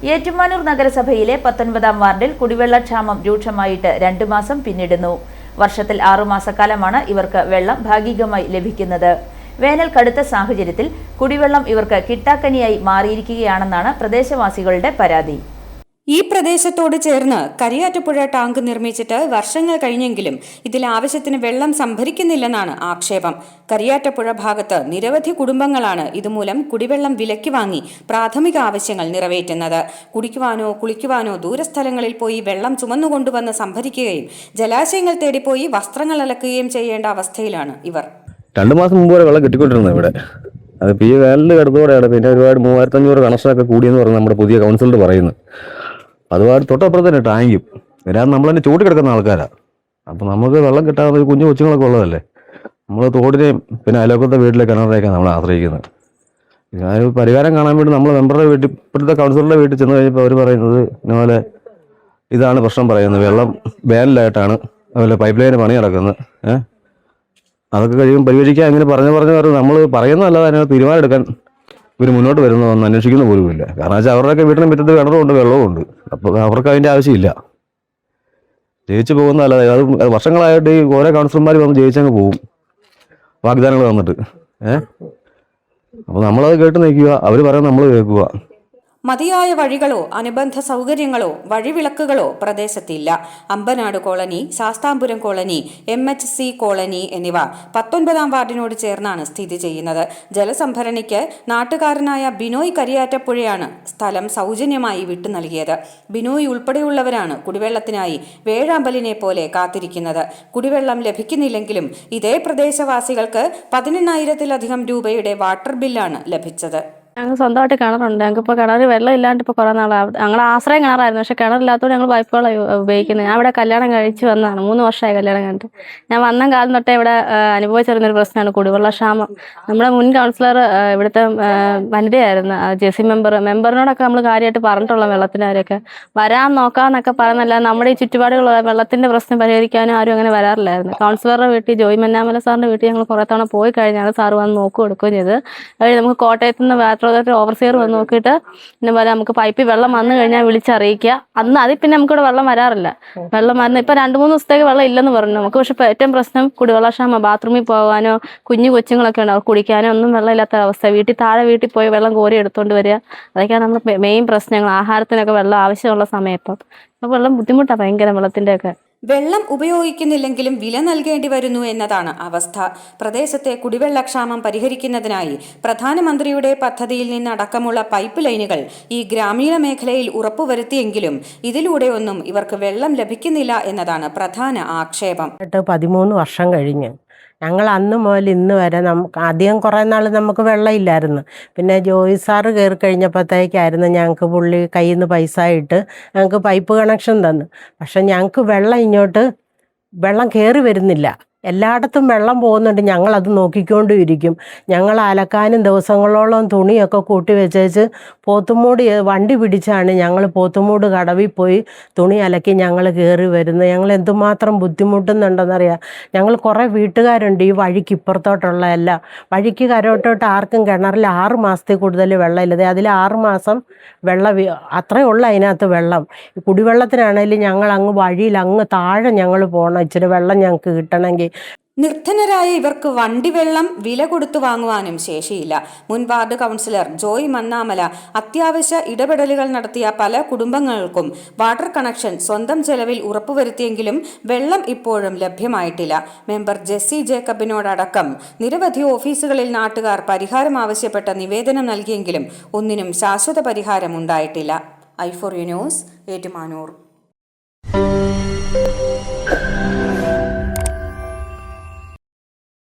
ഏറ്റുമാനൂർ നഗരസഭയിലെ 19-ാം വാർഡിൽ കുടിവെള്ളക്ഷാമം രൂക്ഷമായിട്ട് 2 മാസം പിന്നിടുന്നു. വർഷത്തിൽ 6 മാസക്കാലമാണ് ഇവർക്ക് വെള്ളം ഭാഗികമായി ലഭിക്കുന്നത്. വേനൽ കടുത്ത സാഹചര്യത്തിൽ കുടിവെള്ളം ഇവർക്ക് കിട്ടാക്കനിയായി മാറിയിരിക്കുകയാണെന്നാണ് പ്രദേശവാസികളുടെ പരാതി. ഈ പ്രദേശത്തോട് ചേർന്ന് കരിയാറ്റപ്പുഴ ടാങ്ക് നിർമ്മിച്ചിട്ട് വർഷങ്ങൾ കഴിഞ്ഞെങ്കിലും ഇതിൽ ആവശ്യത്തിന് വെള്ളം സംഭരിക്കുന്നില്ലെന്നാണ് ആക്ഷേപം. കരിയാറ്റപ്പുഴ ഭാഗത്ത് നിരവധി കുടുംബങ്ങളാണ് ഇതുമൂലം കുടിവെള്ളം വിലയ്ക്ക് വാങ്ങി പ്രാഥമിക ആവശ്യങ്ങൾ നിറവേറ്റുന്നത്. കുടിക്കുവാനോ കുളിക്കുവാനോ ദൂരസ്ഥലങ്ങളിൽ പോയി വെള്ളം ചുമന്നുകൊണ്ടുവന്ന് സംഭരിക്കുകയും ജലാശയങ്ങൾ തേടിപ്പോയി വസ്ത്രങ്ങൾ അലക്കുകയും ചെയ്യേണ്ട അവസ്ഥയിലാണ് ഇവർ. 2 മാസം മുമ്പ് വരെ വെള്ളം കിട്ടിക്കൊണ്ടിരുന്നത് ഇവിടെ. അത് ഈ വേനലിൽ കിടന്നതോടെയാണ് പിന്നെ ഒരുപാട് 3500 കണക്ഷനൊക്കെ കൂടിയെന്ന് പറഞ്ഞ് നമ്മുടെ പുതിയ കൗൺസിലർ പറയുന്നത്. അതുപാട് തൊട്ടപ്പുറത്ത് തന്നെ ടാങ്കും വരാൻ നമ്മൾ തന്നെ ചൂട്ടി കിടക്കുന്ന ആൾക്കാരാണ്. അപ്പം നമുക്ക് വെള്ളം കിട്ടാതെ കുഞ്ഞു കൊച്ചുങ്ങളൊക്കെ ഉള്ളതല്ലേ, നമ്മൾ തോടിനെയും പിന്നെ അയൽവക്കത്തെ വീട്ടിലെ കിണറിനെയൊക്കെയാണ് നമ്മൾ ആശ്രയിക്കുന്നത്. ഞാനൊരു പരിഹാരം കാണാൻ വേണ്ടി നമ്മൾ മെമ്പറുടെ വീട്ടിൽ, ഇപ്പോഴത്തെ കൗൺസിലറുടെ വീട്ടിൽ ചെന്ന് കഴിഞ്ഞപ്പോൾ അവർ പറയുന്നത് ഇതുപോലെ ഇതാണ് പ്രശ്നം പറയുന്നത്, വെള്ളം വേനലായിട്ടാണ് അതുപോലെ പൈപ്പ് ലൈന് പണി നടക്കുന്നത്. അതൊക്കെ കഴിയും പരിഹരിക്കാൻ ഇങ്ങനെ പറഞ്ഞു നമ്മൾ പറയുന്നതല്ലാതെ അതിനകത്ത് തീരുമാനം എടുക്കാൻ ഇവർ മുന്നോട്ട് വരുന്നതൊന്നും അന്വേഷിക്കുന്ന പോലുമില്ല. കാരണം വെച്ചാൽ അവരുടെയൊക്കെ വീട്ടിന് മുറ്റത്ത് കിണറുമുണ്ട്, വെള്ളവുമുണ്ട്. അപ്പോൾ അവർക്ക് അതിൻ്റെ ആവശ്യമില്ല. ജയിച്ചു പോകുന്നതല്ലാതെ അത് വർഷങ്ങളായിട്ട് ഈ ഓരോ കൗൺസിലർമാർ വന്ന് ജയിച്ചങ്ങ് പോകും വാഗ്ദാനങ്ങൾ തന്നിട്ട്. അപ്പോൾ നമ്മളത് കേട്ട് നിൽക്കുക, അവർ പറയുന്നത് നമ്മൾ കേൾക്കുക. മതിയായ വഴികളോ അനുബന്ധ സൗകര്യങ്ങളോ വഴിവിളക്കുകളോ പ്രദേശത്തില്ല. Ambanad colony, Sasthampuram colony, MHC colony എന്നിവ 19-ാം വാർഡിനോട് ചേർന്നാണ് സ്ഥിതി ചെയ്യുന്നത്. ജലസംഭരണിക്ക് നാട്ടുകാരനായ ബിനോയ് കരിയാറ്റപ്പുഴയാണ് സ്ഥലം സൗജന്യമായി വിട്ടു നൽകിയത്. ബിനോയ് ഉൾപ്പെടെയുള്ളവരാണ് കുടിവെള്ളത്തിനായി വേഴാമ്പലിനെ പോലെ കാത്തിരിക്കുന്നത്. കുടിവെള്ളം ലഭിക്കുന്നില്ലെങ്കിലും ഇതേ പ്രദേശവാസികൾക്ക് 18,000-ത്തിലധികം രൂപയുടെ വാട്ടർ ബില്ലാണ് ലഭിച്ചത്. ഞങ്ങൾ സ്വന്തമായിട്ട് കിണറുണ്ട്. ഞങ്ങൾക്കിപ്പോൾ കിണർ വെള്ളം ഇല്ലാണ്ട് ഇപ്പോൾ കുറേ നാളാണ്. ഞങ്ങളുടെ ആശ്രയം കിണറായിരുന്നു, പക്ഷേ കിണറില്ലാത്തതുകൊണ്ട് ഞങ്ങൾ പൈപ്പ് വെള്ളം ഉപയോഗിക്കുന്നത്. ഞാൻ ഇവിടെ കല്യാണം കഴിച്ച് വന്നതാണ്, 3 വർഷമായി കല്യാണം കഴിഞ്ഞിട്ട്. ഞാൻ വന്ന കാലം തൊട്ടേ ഇവിടെ അനുഭവിച്ചിരുന്നൊരു പ്രശ്നമാണ് കുടിവെള്ളക്ഷാമം. നമ്മുടെ മുൻ കൗൺസിലർ ഇവിടുത്തെ വനിതയായിരുന്നു, ജെസി മെമ്പറിനോടൊക്കെ നമ്മൾ കാര്യമായിട്ട് പറഞ്ഞിട്ടുള്ള വെള്ളത്തിൻ്റെ കാര്യമൊക്കെ വരാൻ നോക്കാമെന്നൊക്കെ പറയുന്നല്ല. നമ്മുടെ ഈ ചുറ്റുപാടുകളുള്ള വെള്ളത്തിൻ്റെ പ്രശ്നം പരിഹരിക്കാനും ആരും അങ്ങനെ വരാറില്ലായിരുന്നു. കൗൺസിലറുടെ വീട്ടിൽ ജോയ് മന്നാമല സാറിൻ്റെ വീട്ടിൽ ഞങ്ങൾ കുറേ തവണ പോയി കഴിഞ്ഞാണ് സാറ് വന്ന് നോക്കുകയും ചെയ്ത്. അത് നമുക്ക് കോട്ടയത്ത് നിന്ന് ഓവർസിയർ വന്ന് നോക്കിയിട്ട് പിന്നെ പോലെ നമുക്ക് പൈപ്പിൽ വെള്ളം വന്നു കഴിഞ്ഞാൽ വിളിച്ചറിയിക്കുക. അതിൽ പിന്നെ നമുക്കിവിടെ വെള്ളം വരാറില്ല. വെള്ളം വരുന്ന ഇപ്പം 2-3 ദിവസത്തേക്ക് വെള്ളം ഇല്ലെന്ന് പറഞ്ഞു നമുക്ക്. പക്ഷെ ഇപ്പോൾ ഏറ്റവും പ്രശ്നം കുടിവെള്ളക്ഷാമം. ബാത്റൂമിൽ പോകാനോ കുഞ്ഞു കൊച്ചുങ്ങളൊക്കെ ഉണ്ടാവും, കുടിക്കാനോ ഒന്നും വെള്ളമില്ലാത്ത അവസ്ഥ. വീട്ടിൽ പോയി വെള്ളം കോരി എടുത്തുകൊണ്ട് വരിക, അതൊക്കെയാണ് നമ്മൾ മെയിൻ പ്രശ്നങ്ങൾ. ആഹാരത്തിനൊക്കെ വെള്ളം ആവശ്യമുള്ള സമയം ഇപ്പം വെള്ളം ബുദ്ധിമുട്ടാണ് ഭയങ്കര വെള്ളത്തിൻ്റെയൊക്കെ. വെള്ളം ഉപയോഗിക്കുന്നില്ലെങ്കിലും വില നൽകേണ്ടി വരുന്നു എന്നതാണ് അവസ്ഥ. പ്രദേശത്തെ കുടിവെള്ളക്ഷാമം പരിഹരിക്കുന്നതിനായി പ്രധാനമന്ത്രിയുടെ പദ്ധതിയിൽ നിന്നടക്കമുള്ള പൈപ്പ് ലൈനുകൾ ഈ ഗ്രാമീണ മേഖലയിൽ ഉറപ്പുവരുത്തിയെങ്കിലും ഇതിലൂടെ ഒന്നും ഇവർക്ക് വെള്ളം ലഭിക്കുന്നില്ല എന്നതാണ് പ്രധാന ആക്ഷേപം. 13 വർഷം കഴിഞ്ഞ് ഞങ്ങൾ അന്ന് മുതൽ ഇന്ന് വരെ അധികം കുറേ നാൾ നമുക്ക് വെള്ളമില്ലായിരുന്നു. പിന്നെ ജോയി സാറ് കയറി കഴിഞ്ഞപ്പോഴത്തേക്കായിരുന്നു ഞങ്ങൾക്ക് പുള്ളി കയ്യിൽ നിന്ന് പൈസ ഇട്ട് ഞങ്ങൾക്ക് പൈപ്പ് കണക്ഷൻ തന്നു. പക്ഷെ ഞങ്ങൾക്ക് വെള്ളം കയറി വരുന്നില്ല. എല്ലായിടത്തും വെള്ളം പോകുന്നുണ്ട്, ഞങ്ങളത് നോക്കിക്കൊണ്ടിരിക്കും. ഞങ്ങൾ അലക്കാനും ദിവസങ്ങളോളം തുണിയൊക്കെ കൂട്ടി വെച്ചേച്ച് പോത്തുമൂട് വണ്ടി പിടിച്ചാണ് ഞങ്ങൾ പോത്തുമൂട് കടവിൽ പോയി തുണി അലക്കി ഞങ്ങൾ കയറി വരുന്നത്. ഞങ്ങൾ എന്തുമാത്രം ബുദ്ധിമുട്ടുന്നുണ്ടെന്നറിയാം. ഞങ്ങൾ കുറേ വീട്ടുകാരുണ്ട് ഈ വഴിക്ക് ഇപ്പുറത്തോട്ടുള്ള എല്ലാം. വഴിക്ക് കരോട്ടോട്ട് ആർക്കും കിണറിൽ 6 മാസത്തിൽ കൂടുതൽ വെള്ളമില്ലത്. അതിൽ 6 മാസം അത്രയേ ഉള്ളൂ അതിനകത്ത് വെള്ളം. കുടിവെള്ളത്തിനാണെങ്കിലും ഞങ്ങൾ അങ്ങ് വഴിയിൽ അങ്ങ് താഴെ ഞങ്ങൾ പോകണം, ഇച്ചിരി വെള്ളം ഞങ്ങൾക്ക് കിട്ടണമെങ്കിൽ. നിർധനരായ ഇവർക്ക് വണ്ടിവെള്ളം വില കൊടുത്തു വാങ്ങുവാനും ശേഷിയില്ല. മുൻ വാർഡ് കൗൺസിലർ ജോയ് മന്നാമല അത്യാവശ്യ ഇടപെടലുകൾ നടത്തിയ പല കുടുംബങ്ങൾക്കും വാട്ടർ കണക്ഷൻ സ്വന്തം ചെലവിൽ ഉറപ്പുവരുത്തിയെങ്കിലും വെള്ളം ഇപ്പോഴും ലഭ്യമായിട്ടില്ല. മെമ്പർ ജെസ്സി ജേക്കബിനോടക്കം നിരവധി ഓഫീസുകളിൽ നാട്ടുകാർ പരിഹാരം ആവശ്യപ്പെട്ട നിവേദനം നൽകിയെങ്കിലും ഒന്നിനും ശാശ്വത പരിഹാരം ഉണ്ടായിട്ടില്ല. i4u news, Ettumanoor.